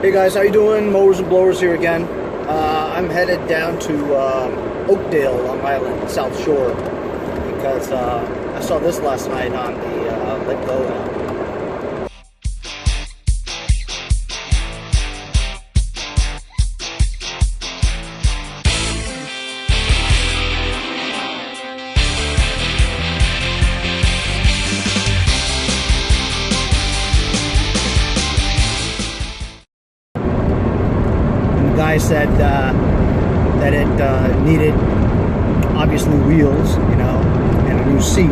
Hey guys, how you doing? Mowers and Blowers here again. I'm headed down to Oakdale, Long Island, South Shore, because I saw this last night on the Letgo app. The guy said that it needed obviously wheels, you know, and a new seat,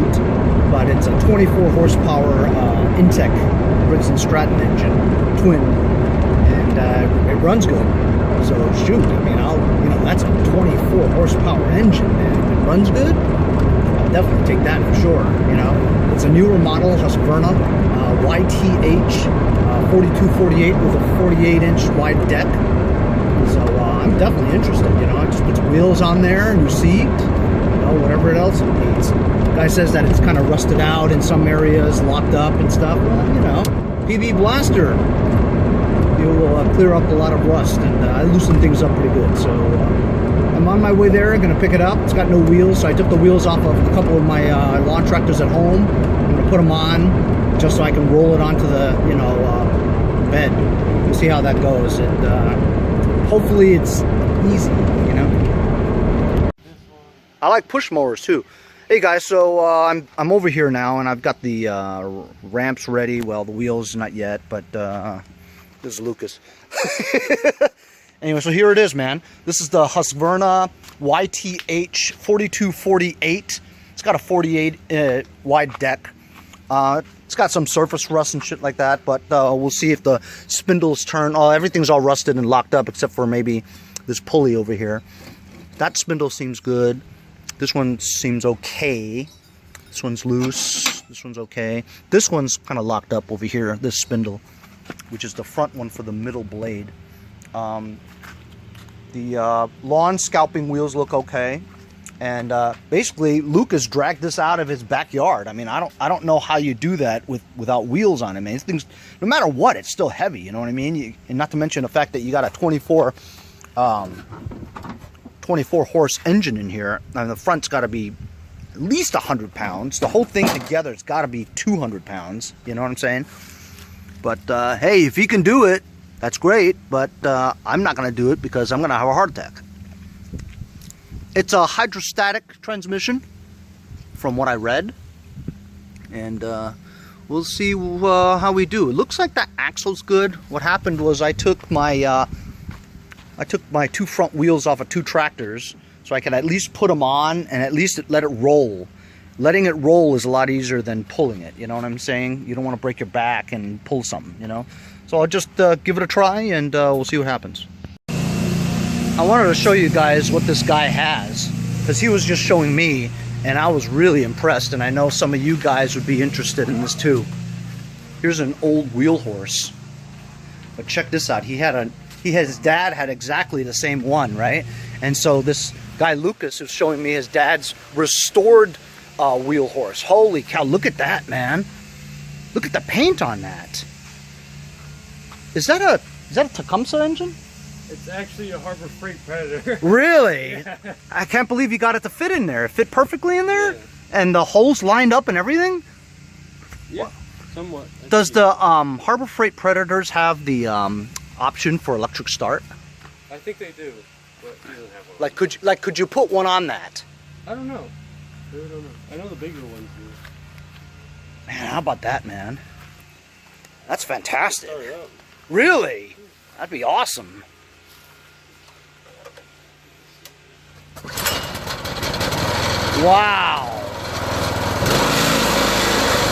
but it's a 24 horsepower Intech Briggs & Stratton engine, twin, and it runs good. So shoot, I mean, that's a 24 horsepower engine, man. If it runs good, I'll definitely take that for sure. You know, it's a newer model, Husqvarna Yth2448 with a 48-inch wide deck. So I'm definitely interested, you know. It just puts wheels on there, new seat, you know, whatever else it needs. The guy says that it's kind of rusted out in some areas, locked up and stuff. Well, you know, PB Blaster, it will clear up a lot of rust, and I loosen things up pretty good. So I'm on my way there, gonna pick it up. It's got no wheels, so I took the wheels off of a couple of my lawn tractors at home. I'm gonna put them on just so I can roll it onto the, you know, bed. We'll see how that goes, and hopefully it's easy, you know. I like push mowers too. Hey guys, so I'm over here now, and I've got the ramps ready. Well, the wheels not yet, but this is Lucas. Anyway, so here it is, man. This is the Husqvarna YTH2448. It's got a 48 wide deck. It's got some surface rust and shit like that, but we'll see if the spindles turn. Oh, everything's all rusted and locked up except for maybe this pulley over here. That spindle seems good. This one seems okay. This one's loose. This one's okay. This one's kind of locked up over here, this spindle, which is the front one for the middle blade. The lawn scalping wheels look okay. And basically, Lucas dragged this out of his backyard. I mean, I don't know how you do that without wheels on it, man. These things, no matter what, it's still heavy. You know what I mean? And not to mention the fact that you got a 24 horse engine in here. And the front's got to be at least 100 pounds. The whole thing together, it's got to be 200 pounds. You know what I'm saying? But hey, if he can do it, that's great. But I'm not going to do it because I'm going to have a heart attack. It's a hydrostatic transmission, from what I read, and we'll see how we do. It looks like the axle's good. What happened was I took my two front wheels off of two tractors, so I can at least put them on and at least let it roll. Letting it roll is a lot easier than pulling it. You know what I'm saying? You don't want to break your back and pull something, you know. So I'll just give it a try, and we'll see what happens. I wanted to show you guys what this guy has, because he was just showing me, and I was really impressed, and I know some of you guys would be interested in this too. Here's an old wheel horse, but check this out. His dad had exactly the same one, right? And so this guy Lucas is showing me his dad's restored wheel horse. Holy cow! Look at that, man! Look at the paint on that. Is that a Tecumseh engine? It's actually a Harbor Freight Predator. Really? Yeah. I can't believe you got it to fit in there. It fit perfectly in there? Yeah. And the holes lined up and everything? Yeah, somewhat. Does the Harbor Freight Predators have the option for electric start? I think they do, but he doesn't have one. Could you put one on that? I don't know. I really don't know. I know the bigger ones do. Man, how about that, man? That's fantastic. Hurry up. Really? That'd be awesome. Wow.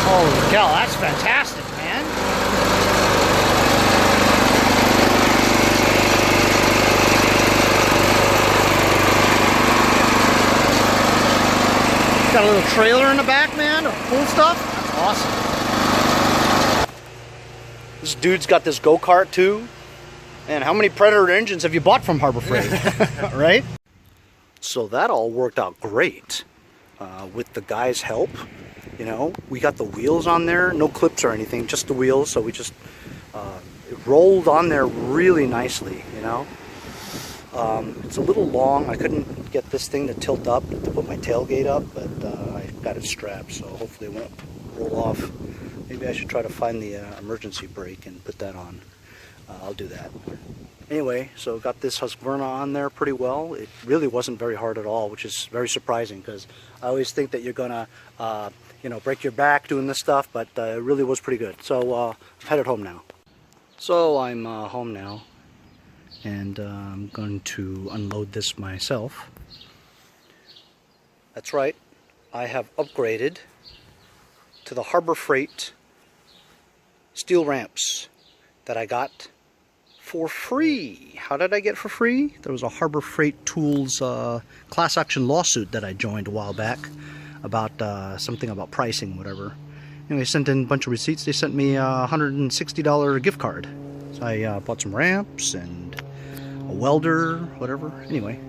Holy cow, that's fantastic, man. Got a little trailer in the back, man, of cool stuff. That's awesome. This dude's got this go-kart too. And how many Predator engines have you bought from Harbor Freight? Right? So that all worked out great. With the guy's help, you know, we got the wheels on there, no clips or anything, just the wheels. So we just it rolled on there really nicely, you know. It's a little long. I couldn't get this thing to tilt up to put my tailgate up, but I got it strapped, so hopefully it won't roll off. Maybe I should try to find the emergency brake and put that on. I'll do that. Anyway, so got this Husqvarna on there pretty well. It really wasn't very hard at all, which is very surprising because I always think that you're gonna, you know, break your back doing this stuff, but it really was pretty good. So I'm headed home now. So I'm home now, and I'm going to unload this myself. That's right, I have upgraded to the Harbor Freight steel ramps that I got for free. How did I get for free? There was a Harbor Freight Tools class action lawsuit that I joined a while back about something about pricing, whatever. Anyway, I sent in a bunch of receipts. They sent me a $160 gift card. So I bought some ramps and a welder, whatever. Anyway,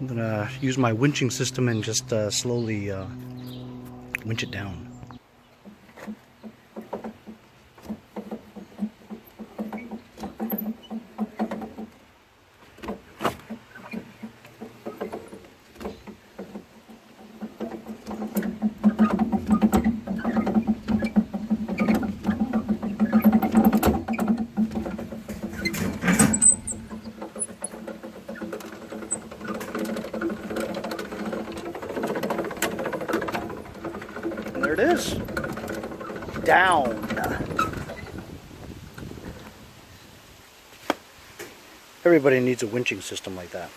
I'm gonna use my winching system and just slowly winch it down. There it is. Down. Everybody needs a winching system like that.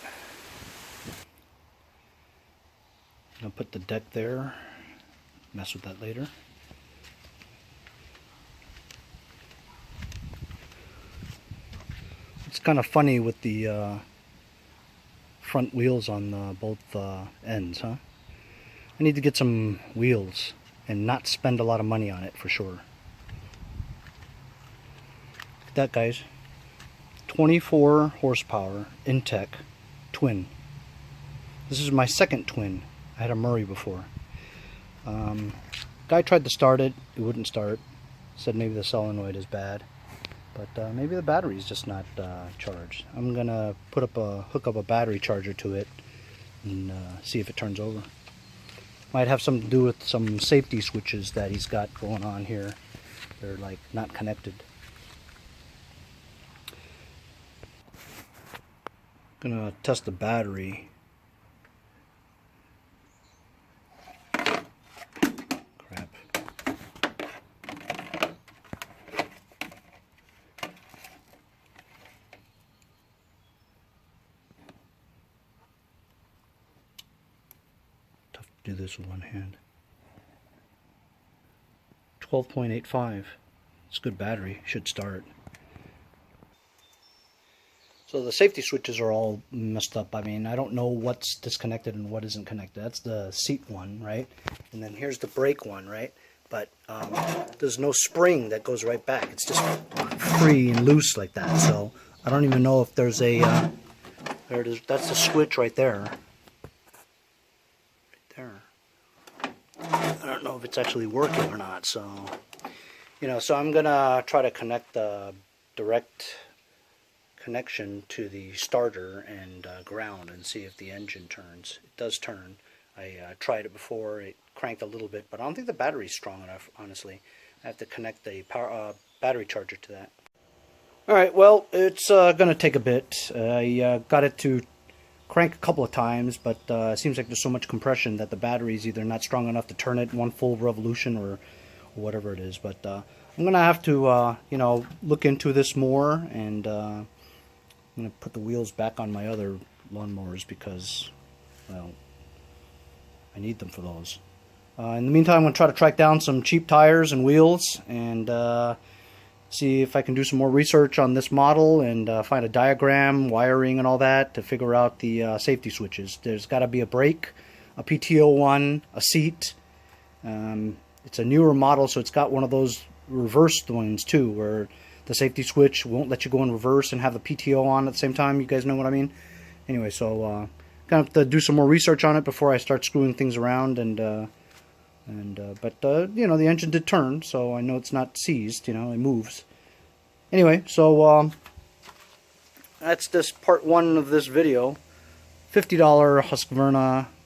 I'll put the deck there. Mess with that later. It's kind of funny with the front wheels on both ends, huh? I need to get some wheels and not spend a lot of money on it for sure. Look at that, guys. 24 horsepower Intech twin. This is my second twin. I had a Murray before. Guy tried to start it. It wouldn't start. Said maybe the solenoid is bad. But maybe the battery's just not charged. I'm gonna hook up a battery charger to it and see if it turns over. Might have something to do with some safety switches that he's got going on here. They're like not connected. Gonna test the battery. Crap. Tough to do this with one hand. 12.85. It's a good battery. Should start. So the safety switches are all messed up. I mean, I don't know what's disconnected and what isn't connected. That's the seat one, right? And then here's the brake one, right? But there's no spring that goes right back. It's just free and loose like that. So I don't even know if there's a... there it is. That's the switch right there. Right there. I don't know if it's actually working or not. So, you know, so I'm going to try to connect the direct connection to the starter and ground and see if the engine turns. It does turn. I tried it before. It cranked a little bit, but I don't think the battery's strong enough, honestly. I have to connect a battery charger to that. Alright, well, it's going to take a bit. I got it to crank a couple of times, but it seems like there's so much compression that the battery's either not strong enough to turn it one full revolution or whatever it is. But I'm going to have to, you know, look into this more, and I'm going to put the wheels back on my other lawnmowers because, well, I need them for those. In the meantime, I'm going to try to track down some cheap tires and wheels and see if I can do some more research on this model and find a diagram, wiring, and all that to figure out the safety switches. There's got to be a brake, a PTO one, a seat. It's a newer model, so it's got one of those reversed ones too, where the safety switch won't let you go in reverse and have the PTO on at the same time. You guys know what I mean? Anyway, so gonna have to do some more research on it before I start screwing things around. But you know, the engine did turn, so I know it's not seized. You know, it moves. Anyway, so that's this part one of this video. $50 Husqvarna